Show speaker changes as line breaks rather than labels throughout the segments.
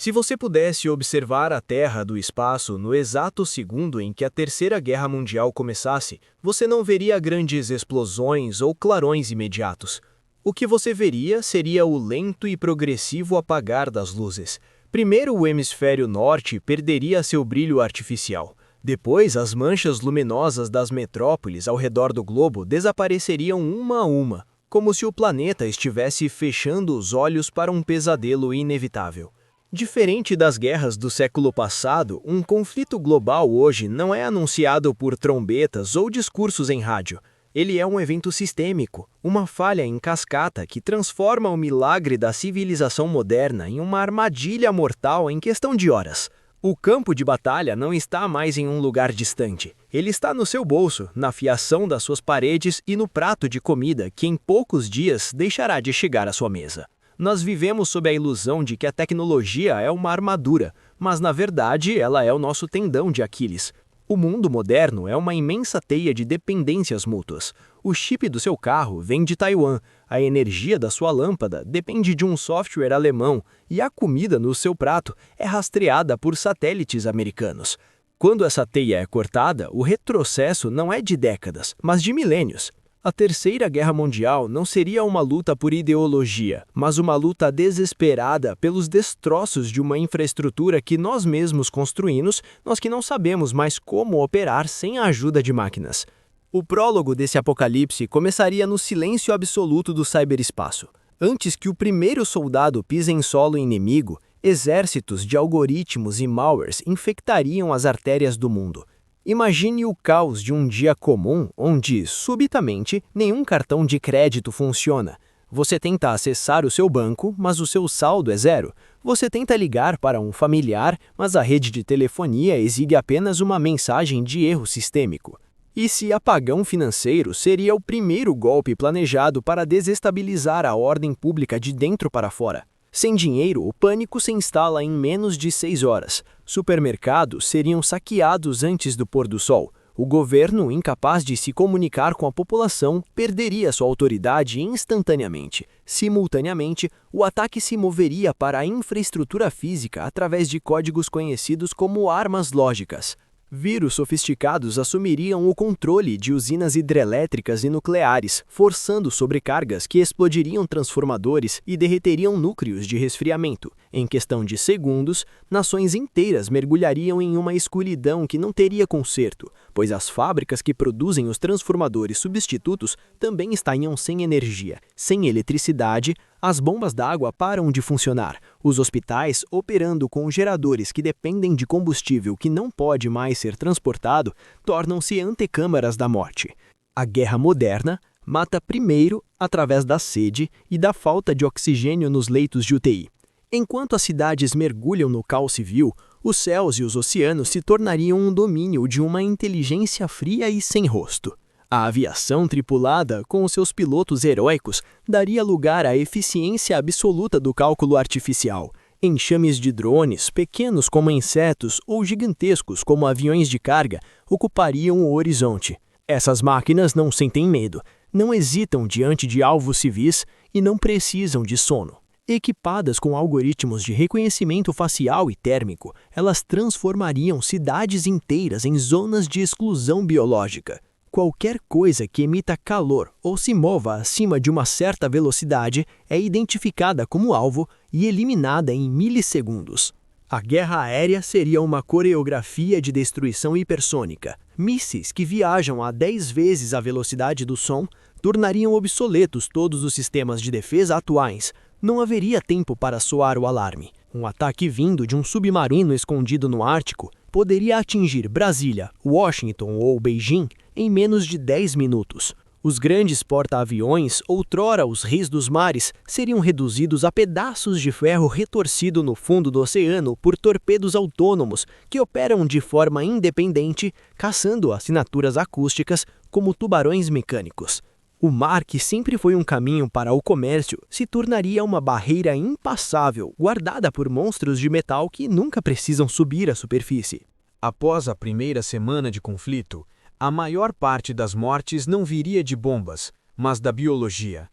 Se você pudesse observar a Terra do espaço no exato segundo em que a Terceira Guerra Mundial começasse, você não veria grandes explosões ou clarões imediatos. O que você veria seria o lento e progressivo apagar das luzes. Primeiro, o hemisfério norte perderia seu brilho artificial. Depois, as manchas luminosas das metrópoles ao redor do globo desapareceriam uma a uma, como se o planeta estivesse fechando os olhos para um pesadelo inevitável. Diferente das guerras do século passado, um conflito global hoje não é anunciado por trombetas ou discursos em rádio. Ele é um evento sistêmico, uma falha em cascata que transforma o milagre da civilização moderna em uma armadilha mortal em questão de horas. O campo de batalha não está mais em um lugar distante. Ele está no seu bolso, na fiação das suas paredes e no prato de comida que em poucos dias deixará de chegar à sua mesa. Nós vivemos sob a ilusão de que a tecnologia é uma armadura, mas na verdade ela é o nosso tendão de Aquiles. O mundo moderno é uma imensa teia de dependências mútuas. O chip do seu carro vem de Taiwan, a energia da sua lâmpada depende de um software alemão e a comida no seu prato é rastreada por satélites americanos. Quando essa teia é cortada, o retrocesso não é de décadas, mas de milênios. A Terceira Guerra Mundial não seria uma luta por ideologia, mas uma luta desesperada pelos destroços de uma infraestrutura que nós mesmos construímos, nós que não sabemos mais como operar sem a ajuda de máquinas. O prólogo desse apocalipse começaria no silêncio absoluto do ciberespaço. Antes que o primeiro soldado pise em solo inimigo, exércitos de algoritmos e malwares infectariam as artérias do mundo. Imagine o caos de um dia comum onde, subitamente, nenhum cartão de crédito funciona. Você tenta acessar o seu banco, mas o seu saldo é zero. Você tenta ligar para um familiar, mas a rede de telefonia exibe apenas uma mensagem de erro sistêmico. E se apagão financeiro seria o primeiro golpe planejado para desestabilizar a ordem pública de dentro para fora? Sem dinheiro, o pânico se instala em menos de 6 horas. Supermercados seriam saqueados antes do pôr do sol. O governo, incapaz de se comunicar com a população, perderia sua autoridade instantaneamente. Simultaneamente, o ataque se moveria para a infraestrutura física através de códigos conhecidos como armas lógicas. Vírus sofisticados assumiriam o controle de usinas hidrelétricas e nucleares, forçando sobrecargas que explodiriam transformadores e derreteriam núcleos de resfriamento. Em questão de segundos, nações inteiras mergulhariam em uma escuridão que não teria conserto, pois as fábricas que produzem os transformadores substitutos também estariam sem energia. Sem eletricidade, as bombas d'água param de funcionar. Os hospitais, operando com geradores que dependem de combustível que não pode mais ser transportado, tornam-se antecâmaras da morte. A guerra moderna mata primeiro através da sede e da falta de oxigênio nos leitos de UTI. Enquanto as cidades mergulham no caos civil, os céus e os oceanos se tornariam um domínio de uma inteligência fria e sem rosto. A aviação tripulada, com os seus pilotos heróicos, daria lugar à eficiência absoluta do cálculo artificial. Enxames de drones, pequenos como insetos ou gigantescos como aviões de carga, ocupariam o horizonte. Essas máquinas não sentem medo, não hesitam diante de alvos civis e não precisam de sono. Equipadas com algoritmos de reconhecimento facial e térmico, elas transformariam cidades inteiras em zonas de exclusão biológica. Qualquer coisa que emita calor ou se mova acima de uma certa velocidade é identificada como alvo e eliminada em milissegundos. A guerra aérea seria uma coreografia de destruição hipersônica. Mísseis que viajam a 10 vezes a velocidade do som tornariam obsoletos todos os sistemas de defesa atuais. Não haveria tempo para soar o alarme. Um ataque vindo de um submarino escondido no Ártico poderia atingir Brasília, Washington ou Beijing em menos de 10 minutos. Os grandes porta-aviões, outrora os reis dos mares, seriam reduzidos a pedaços de ferro retorcido no fundo do oceano por torpedos autônomos que operam de forma independente, caçando assinaturas acústicas como tubarões mecânicos. O mar, que sempre foi um caminho para o comércio, se tornaria uma barreira impassável, guardada por monstros de metal que nunca precisam subir à superfície.
Após a primeira semana de conflito, a maior parte das mortes não viria de bombas, mas da biologia.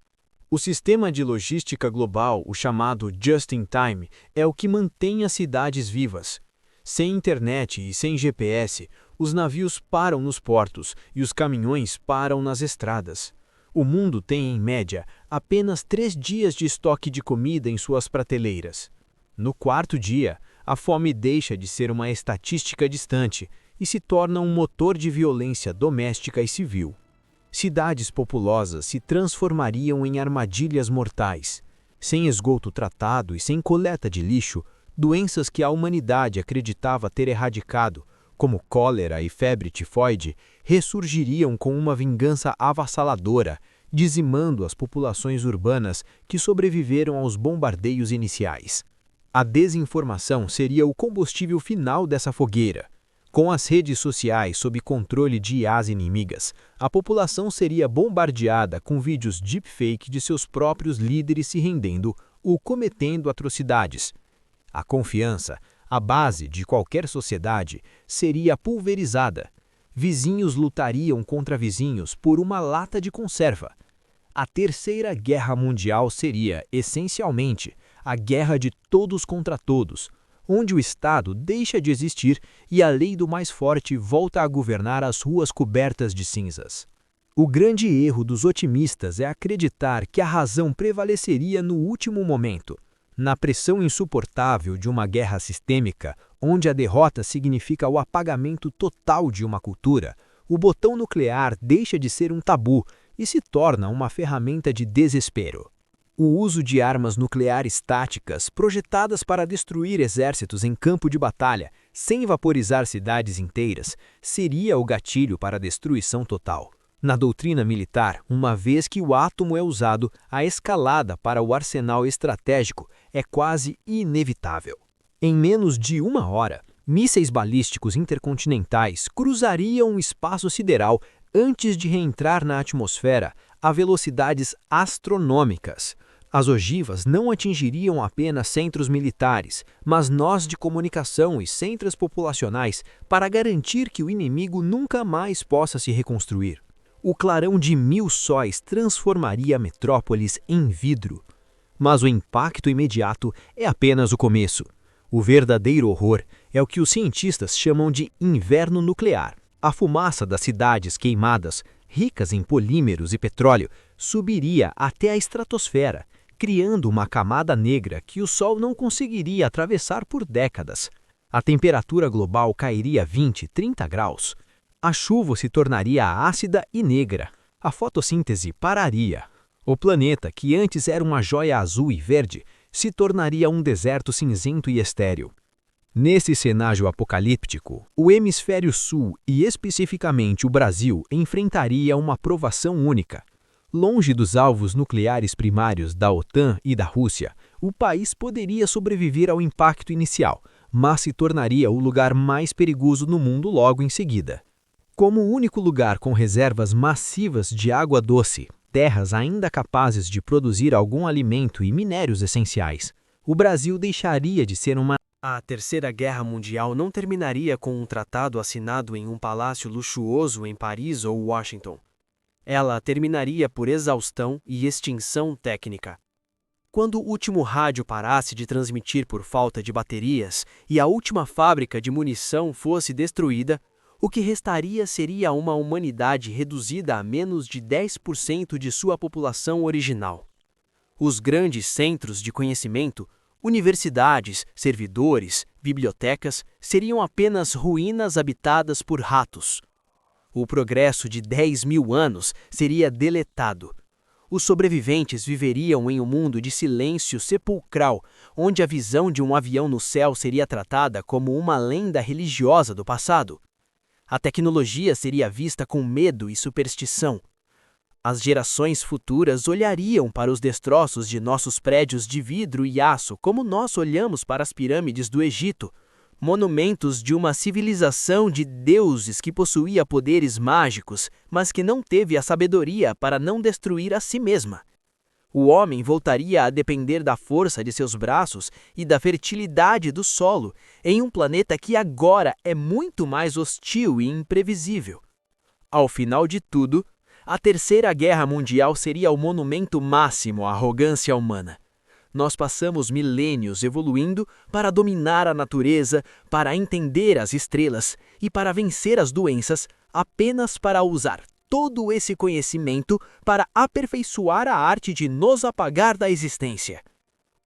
O sistema de logística global, o chamado Just-in-Time, é o que mantém as cidades vivas. Sem internet e sem GPS, os navios param nos portos e os caminhões param nas estradas. O mundo tem, em média, apenas 3 dias de estoque de comida em suas prateleiras. No 4º dia, a fome deixa de ser uma estatística distante e se torna um motor de violência doméstica e civil. Cidades populosas se transformariam em armadilhas mortais. Sem esgoto tratado e sem coleta de lixo, doenças que a humanidade acreditava ter erradicado, como cólera e febre tifoide, ressurgiriam com uma vingança avassaladora, dizimando as populações urbanas que sobreviveram aos bombardeios iniciais. A desinformação seria o combustível final dessa fogueira. Com as redes sociais sob controle de IAs inimigas, a população seria bombardeada com vídeos deepfake de seus próprios líderes se rendendo ou cometendo atrocidades. A confiança, a base de qualquer sociedade, seria pulverizada. Vizinhos lutariam contra vizinhos por uma lata de conserva. A Terceira Guerra Mundial seria, essencialmente, a guerra de todos contra todos, onde o Estado deixa de existir e a lei do mais forte volta a governar as ruas cobertas de cinzas. O grande erro dos otimistas é acreditar que a razão prevaleceria no último momento. Na pressão insuportável de uma guerra sistêmica, onde a derrota significa o apagamento total de uma cultura, o botão nuclear deixa de ser um tabu e se torna uma ferramenta de desespero. O uso de armas nucleares táticas, projetadas para destruir exércitos em campo de batalha, sem vaporizar cidades inteiras, seria o gatilho para a destruição total. Na doutrina militar, uma vez que o átomo é usado, a escalada para o arsenal estratégico é quase inevitável. Em menos de 1 hora, mísseis balísticos intercontinentais cruzariam o espaço sideral antes de reentrar na atmosfera a velocidades astronômicas. As ogivas não atingiriam apenas centros militares, mas nós de comunicação e centros populacionais para garantir que o inimigo nunca mais possa se reconstruir. O clarão de 1000 sóis transformaria metrópoles em vidro. Mas o impacto imediato é apenas o começo. O verdadeiro horror é o que os cientistas chamam de inverno nuclear. A fumaça das cidades queimadas, ricas em polímeros e petróleo, subiria até a estratosfera, criando uma camada negra que o Sol não conseguiria atravessar por décadas. A temperatura global cairia 20, 30 graus. A chuva se tornaria ácida e negra. A fotossíntese pararia. O planeta, que antes era uma joia azul e verde, se tornaria um deserto cinzento e estéril. Nesse cenário apocalíptico, o hemisfério sul e especificamente o Brasil enfrentaria uma provação única. Longe dos alvos nucleares primários da OTAN e da Rússia, o país poderia sobreviver ao impacto inicial, mas se tornaria o lugar mais perigoso no mundo logo em seguida. Como o único lugar com reservas massivas de água doce, terras ainda capazes de produzir algum alimento e minérios essenciais, o Brasil deixaria de ser uma...
A Terceira Guerra Mundial não terminaria com um tratado assinado em um palácio luxuoso em Paris ou Washington. Ela terminaria por exaustão e extinção técnica. Quando o último rádio parasse de transmitir por falta de baterias e a última fábrica de munição fosse destruída, o que restaria seria uma humanidade reduzida a menos de 10% de sua população original. Os grandes centros de conhecimento, universidades, servidores, bibliotecas, seriam apenas ruínas habitadas por ratos. O progresso de 10.000 anos seria deletado. Os sobreviventes viveriam em um mundo de silêncio sepulcral, onde a visão de um avião no céu seria tratada como uma lenda religiosa do passado. A tecnologia seria vista com medo e superstição. As gerações futuras olhariam para os destroços de nossos prédios de vidro e aço como nós olhamos para as pirâmides do Egito, monumentos de uma civilização de deuses que possuía poderes mágicos, mas que não teve a sabedoria para não destruir a si mesma. O homem voltaria a depender da força de seus braços e da fertilidade do solo, em um planeta que agora é muito mais hostil e imprevisível. Ao final de tudo,
A Terceira Guerra Mundial seria o monumento máximo à arrogância humana. Nós passamos milênios evoluindo para dominar a natureza, para entender as estrelas e para vencer as doenças, apenas para usar todo esse conhecimento para aperfeiçoar a arte de nos apagar da existência.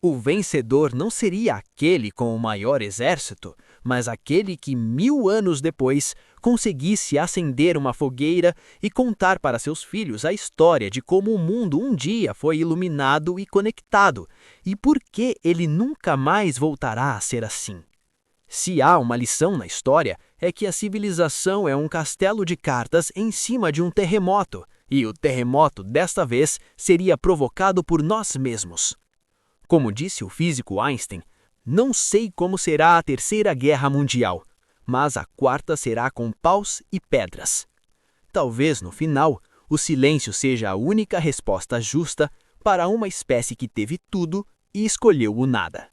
O vencedor não seria aquele com o maior exército, mas aquele que 1000 anos depois conseguisse acender uma fogueira e contar para seus filhos a história de como o mundo um dia foi iluminado e conectado, e por que ele nunca mais voltará a ser assim. Se há uma lição na história, é que a civilização é um castelo de cartas em cima de um terremoto, e o terremoto desta vez seria provocado por nós mesmos. Como disse o físico Einstein, não sei como será a Terceira Guerra Mundial, mas a quarta será com paus e pedras. Talvez, no final, o silêncio seja a única resposta justa para uma espécie que teve tudo e escolheu o nada.